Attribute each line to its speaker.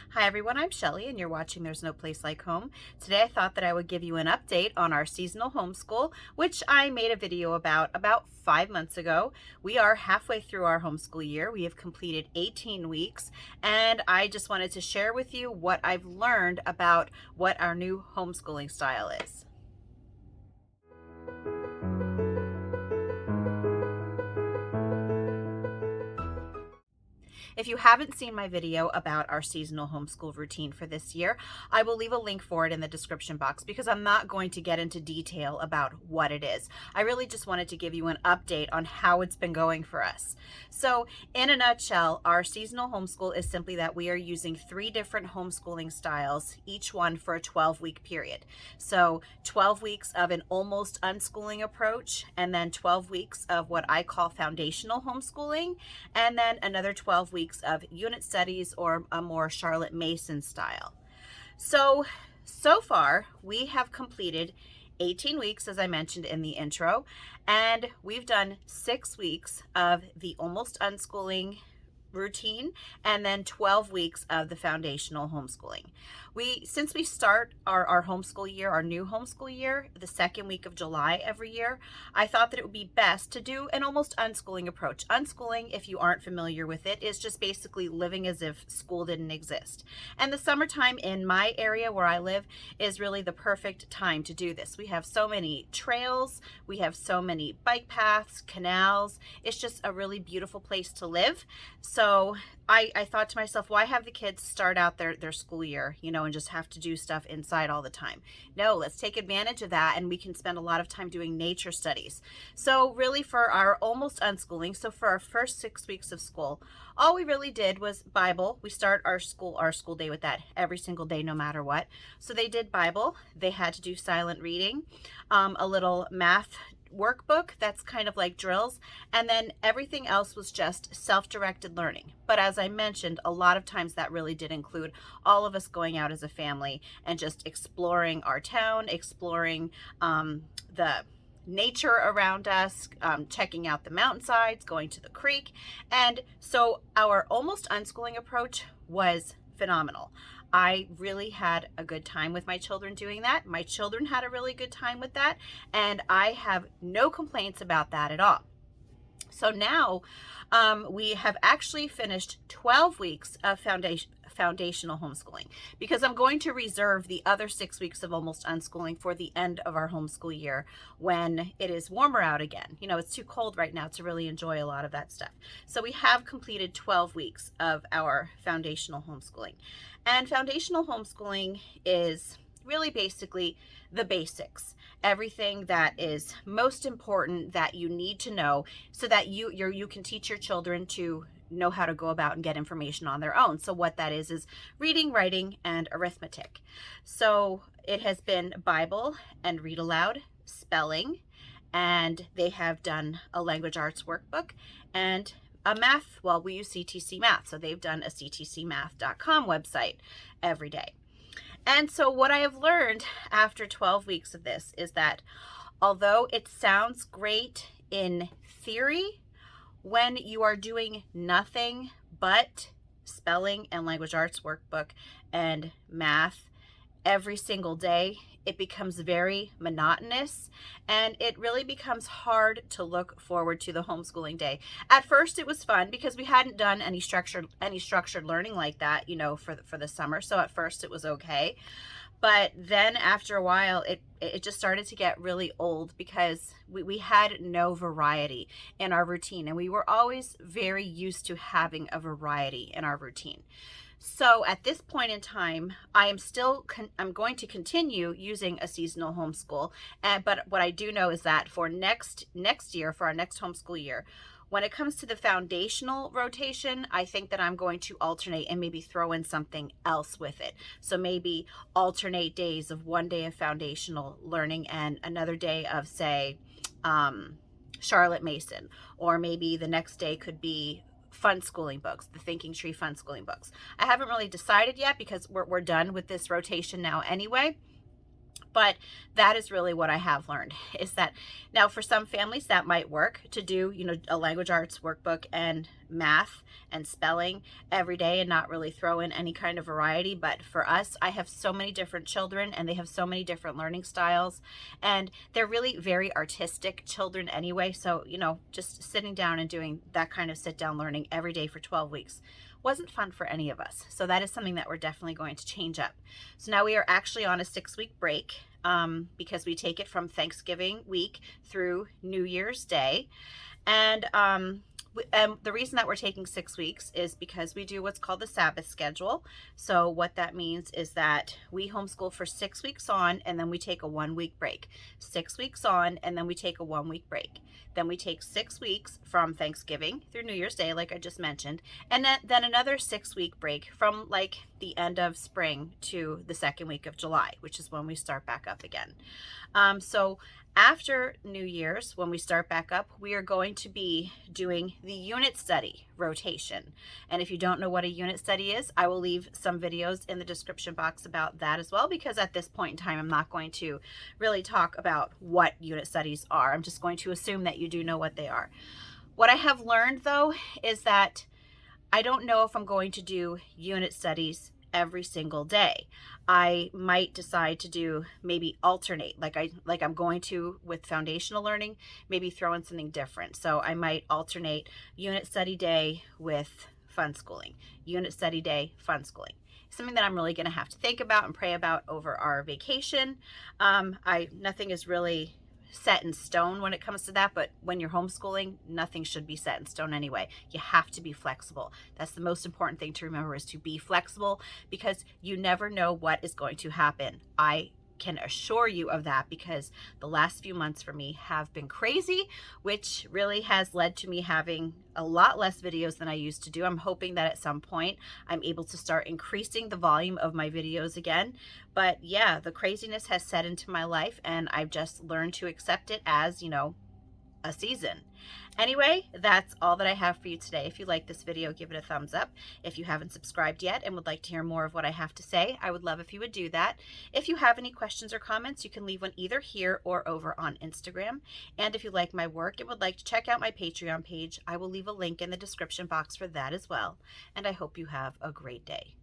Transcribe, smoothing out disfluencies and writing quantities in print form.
Speaker 1: Hi everyone, I'm Shelly and you're watching There's No Place Like Home. Today I thought that I would give you an update on our seasonal homeschool, which I made a video about 5 months ago. We are halfway through our homeschool year. We have completed 18 weeks and I just wanted to share with you what I've learned about what our new homeschooling style is. If you haven't seen my video about our seasonal homeschool routine for this year, I will leave a link for it in the description box because I'm not going to get into detail about what it is. I really just wanted to give you an update on how it's been going for us. So in a nutshell, our seasonal homeschool is simply that we are using 3 different homeschooling styles, each one for a 12-week period. So 12 weeks of an almost unschooling approach, and then 12 weeks of what I call foundational homeschooling, and then another 12 weeks of unit studies or a more Charlotte Mason style. So far we have completed 18 weeks, as I mentioned in the intro, and we've done 6 weeks of the almost unschooling routine and then 12 weeks of the foundational homeschooling. Since we start our homeschool year, our new homeschool year, the second week of July every year, I thought that it would be best to do an almost unschooling approach. Unschooling, if you aren't familiar with it, is just basically living as if school didn't exist. And the summertime in my area where I live is really the perfect time to do this. We have so many trails, we have so many bike paths, canals. It's just a really beautiful place to live. So I thought to myself, why have the kids start out their school year, and just have to do stuff inside all the time? No, let's take advantage of that, and we can spend a lot of time doing nature studies. So really for our almost unschooling, so for our first 6 weeks of school, all we really did was Bible. We start our school day with that every single day, no matter what. So they did Bible. They had to do silent reading, a little math workbook that's kind of like drills, and then everything else was just self-directed learning. But as I mentioned, a lot of times that really did include all of us going out as a family and just exploring our town, exploring the nature around us, checking out the mountainsides, going to the creek. And so our almost unschooling approach was phenomenal. I really had a good time with my children doing that. My children had a really good time with that, and I have no complaints about that at all. So now we have actually finished 12 weeks of foundational homeschooling, because I'm going to reserve the other 6 weeks of almost unschooling for the end of our homeschool year when it is warmer out again. It's too cold right now to really enjoy a lot of that stuff. So we have completed 12 weeks of our foundational homeschooling. And foundational homeschooling is really basically the basics, everything that is most important that you need to know so that you can teach your children to know how to go about and get information on their own. So what that is reading, writing, and arithmetic. So it has been Bible and read aloud, spelling, and they have done a language arts workbook and a math. Well, we use CTC Math, so they've done a ctcmath.com website every day. And so what I have learned after 12 weeks of this is that although it sounds great in theory, when you are doing nothing but spelling and language arts workbook and math every single day, it becomes very monotonous, and it really becomes hard to look forward to the homeschooling day. At first it was fun because we hadn't done any structured learning like that, for the summer. So at first it was okay. But then after a while, it just started to get really old because we had no variety in our routine, and we were always very used to having a variety in our routine. So at this point in time, I'm going to continue using a seasonal homeschool. But what I do know is that for next year, for our next homeschool year, when it comes to the foundational rotation, I think that I'm going to alternate and maybe throw in something else with it. So maybe alternate days of one day of foundational learning and another day of, say, Charlotte Mason, or maybe the next day could be fun schooling books, the Thinking Tree fun schooling books. I haven't really decided yet because we're done with this rotation now anyway. But that is really what I have learned, is that now for some families that might work to do, a language arts workbook and math and spelling every day and not really throw in any kind of variety. But for us, I have so many different children and they have so many different learning styles, and they're really very artistic children anyway. So, just sitting down and doing that kind of sit down learning every day for 12 weeks wasn't fun for any of us. So that is something that we're definitely going to change up. So now we are actually on a 6-week break, because we take it from Thanksgiving week through New Year's Day. And the reason that we're taking 6 weeks is because we do what's called the Sabbath schedule. So what that means is that we homeschool for 6 weeks on, and then we take a 1-week break. 6 weeks on, and then we take a 1-week break. Then we take 6 weeks from Thanksgiving through New Year's Day, like I just mentioned, and then another 6-week break from like the end of spring to the second week of July, which is when we start back up again. So after New Year's, when we start back up, we are going to be doing the unit study rotation. And if you don't know what a unit study is, I will leave some videos in the description box about that as well, because at this point in time, I'm not going to really talk about what unit studies are. I'm just going to assume that you do know what they are. What I have learned, though, is that I don't know if I'm going to do unit studies every single day. I might decide to do maybe alternate, like I'm going to with foundational learning, maybe throw in something different. So I might alternate unit study day with fun schooling, unit study day, fun schooling. Something that I'm really going to have to think about and pray about over our vacation. Nothing is really set in stone when it comes to that, but when you're homeschooling, nothing should be set in stone anyway. You have to be flexible. That's the most important thing to remember, is to be flexible, because you never know what is going to happen. I can assure you of that, because the last few months for me have been crazy, which really has led to me having a lot less videos than I used to do. I'm hoping that at some point I'm able to start increasing the volume of my videos again. But yeah, the craziness has set into my life, and I've just learned to accept it as, a season. Anyway, that's all that I have for you today. If you like this video, give it a thumbs up. If you haven't subscribed yet and would like to hear more of what I have to say, I would love if you would do that. If you have any questions or comments, you can leave one either here or over on Instagram. And if you like my work and would like to check out my Patreon page, I will leave a link in the description box for that as well. And I hope you have a great day.